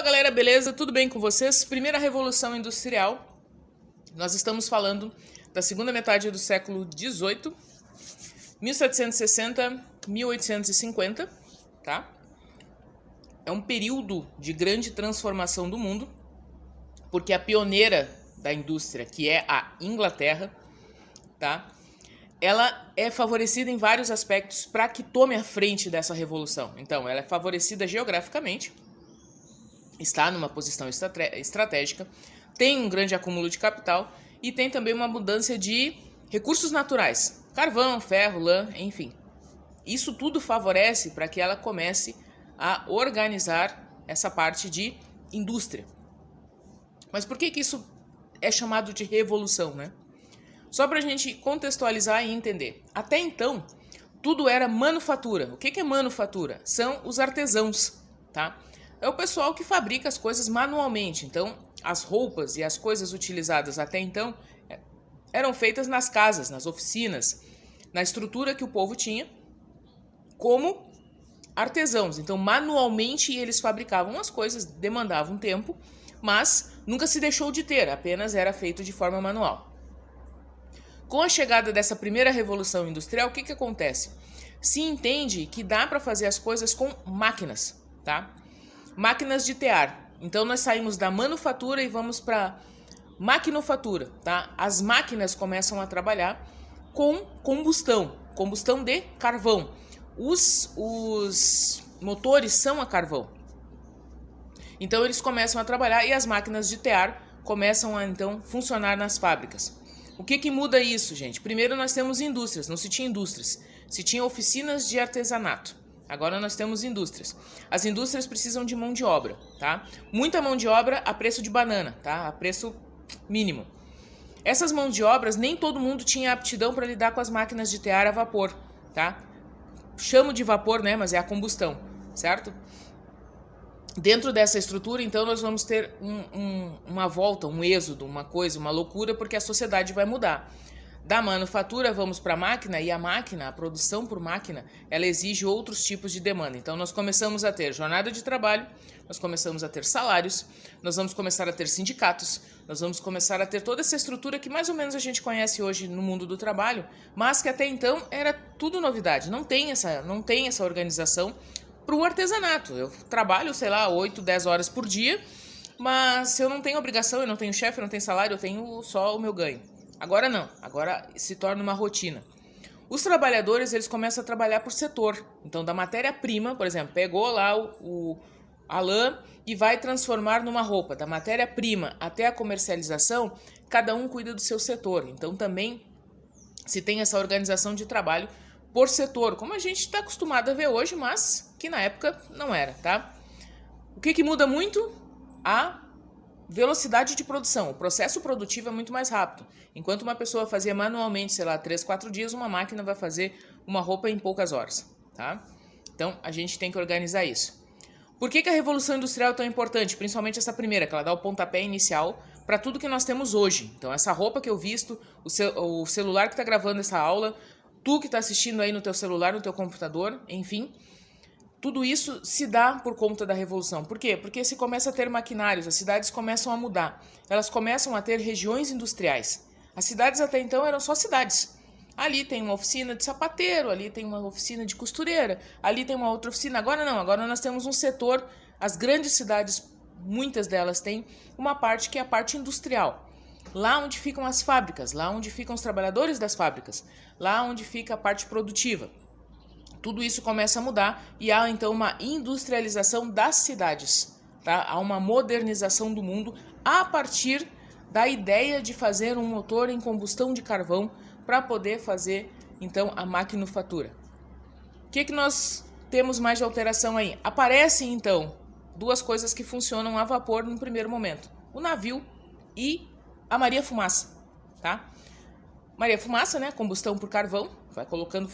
Fala galera, beleza? Tudo bem com vocês? Primeira Revolução Industrial. Nós estamos falando da segunda metade do século XVIII, 1760, 1850, tá? É um período de grande transformação do mundo, porque a pioneira da indústria, que é a Inglaterra, tá? Ela é favorecida em vários aspectos para que tome a frente dessa revolução. Então, ela é favorecida geograficamente, está numa posição estratégica, tem um grande acúmulo de capital e tem também uma abundância de recursos naturais, carvão, ferro, lã, enfim. Isso tudo favorece para que ela comece a organizar essa parte de indústria. Mas por que isso é chamado de revolução, né? Só para a gente contextualizar e entender. Até então, tudo era manufatura. O que é manufatura? São os artesãos, tá? É o pessoal que fabrica as coisas manualmente. Então, as roupas e as coisas utilizadas até então eram feitas nas casas, nas oficinas, na estrutura que o povo tinha, como artesãos. Então, manualmente eles fabricavam as coisas, demandavam tempo, mas nunca se deixou de ter, apenas era feito de forma manual. Com a chegada dessa primeira revolução industrial, o que acontece? Se entende que dá para fazer as coisas com máquinas, tá? Máquinas de tear. Então nós saímos da manufatura e vamos para maquinofatura, tá? As máquinas começam a trabalhar com combustão de carvão. Os motores são a carvão. Então eles começam a trabalhar e as máquinas de tear começam a então funcionar nas fábricas. O que muda isso, gente? Primeiro nós temos indústrias, não se tinha indústrias, se tinha oficinas de artesanato. Agora nós temos indústrias. As indústrias precisam de mão de obra, tá? Muita mão de obra a preço de banana, tá? A preço mínimo. Essas mãos de obras, nem todo mundo tinha aptidão para lidar com as máquinas de tear a vapor, tá? Chamo de vapor, né? Mas é a combustão, certo? Dentro dessa estrutura, então, nós vamos ter uma volta, um êxodo, uma coisa, uma loucura, porque a sociedade vai mudar. Da manufatura, vamos para a máquina, e a máquina, a produção por máquina, ela exige outros tipos de demanda. Então, nós começamos a ter jornada de trabalho, nós começamos a ter salários, nós vamos começar a ter sindicatos, nós vamos começar a ter toda essa estrutura que mais ou menos a gente conhece hoje no mundo do trabalho, mas que até então era tudo novidade, não tem essa organização para o artesanato. Eu trabalho, sei lá, 8, 10 horas por dia, mas eu não tenho obrigação, eu não tenho chefe, eu não tenho salário, eu tenho só o meu ganho. Agora não, agora se torna uma rotina. Os trabalhadores, eles começam a trabalhar por setor. Então, da matéria-prima, por exemplo, pegou lá a lã e vai transformar numa roupa. Da matéria-prima até a comercialização, cada um cuida do seu setor. Então, também se tem essa organização de trabalho por setor, como a gente está acostumado a ver hoje, mas que na época não era, tá? O que muda muito? A velocidade de produção. O processo produtivo é muito mais rápido. Enquanto uma pessoa fazia manualmente, sei lá, 3, 4 dias, uma máquina vai fazer uma roupa em poucas horas, tá? Então, a gente tem que organizar isso. Por que a Revolução Industrial é tão importante? Principalmente essa primeira, que ela dá o pontapé inicial para tudo que nós temos hoje. Então, essa roupa que eu visto, o celular que está gravando essa aula, tu que está assistindo aí no teu celular, no teu computador, enfim, tudo isso se dá por conta da Revolução. Por quê? Porque se começa a ter maquinários, as cidades começam a mudar, elas começam a ter regiões industriais. As cidades até então eram só cidades. Ali tem uma oficina de sapateiro, ali tem uma oficina de costureira, ali tem uma outra oficina. Agora não, agora nós temos um setor, as grandes cidades, muitas delas têm uma parte que é a parte industrial. Lá onde ficam as fábricas, lá onde ficam os trabalhadores das fábricas, lá onde fica a parte produtiva. Tudo isso começa a mudar e há então uma industrialização das cidades, tá? Há uma modernização do mundo a partir da ideia de fazer um motor em combustão de carvão para poder fazer então a maquinofatura. O que nós temos mais de alteração aí? Aparecem então duas coisas que funcionam a vapor no primeiro momento: o navio e a Maria-Fumaça, tá? Maria-Fumaça, né? Combustão por carvão, vai colocando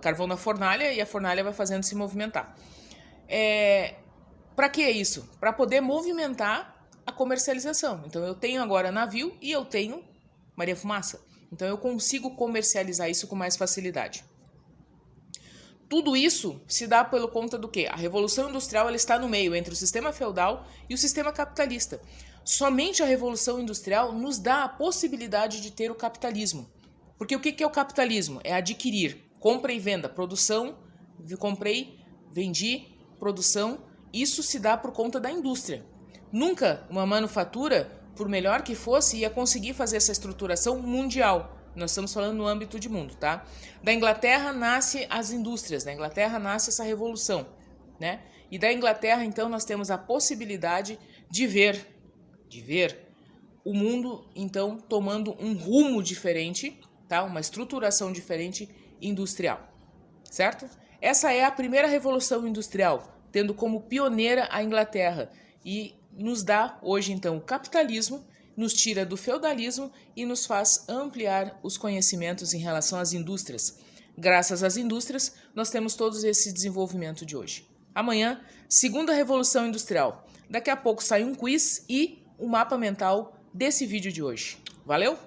carvão na fornalha e a fornalha vai fazendo se movimentar. Para que isso? Para poder movimentar a comercialização. Então eu tenho agora navio e eu tenho Maria-Fumaça. Então eu consigo comercializar isso com mais facilidade. Tudo isso se dá pelo conta do quê? A Revolução Industrial ela está no meio entre o sistema feudal e o sistema capitalista. Somente a Revolução Industrial nos dá a possibilidade de ter o capitalismo. Porque o que é o capitalismo? É adquirir, compra e venda, produção, comprei, vendi, produção. Isso se dá por conta da indústria. Nunca uma manufatura, por melhor que fosse, ia conseguir fazer essa estruturação mundial. Nós estamos falando no âmbito de mundo, tá? Da Inglaterra nasce as indústrias, da Inglaterra nasce essa revolução, né? E da Inglaterra, então, nós temos a possibilidade de ver o mundo, então, tomando um rumo diferente, tá? Uma estruturação diferente industrial, certo? Essa é a primeira revolução industrial, tendo como pioneira a Inglaterra e nos dá hoje, então, o capitalismo, nos tira do feudalismo e nos faz ampliar os conhecimentos em relação às indústrias. Graças às indústrias, nós temos todo esse desenvolvimento de hoje. Amanhã, segunda revolução industrial. Daqui a pouco sai um quiz e o mapa mental desse vídeo de hoje. Valeu?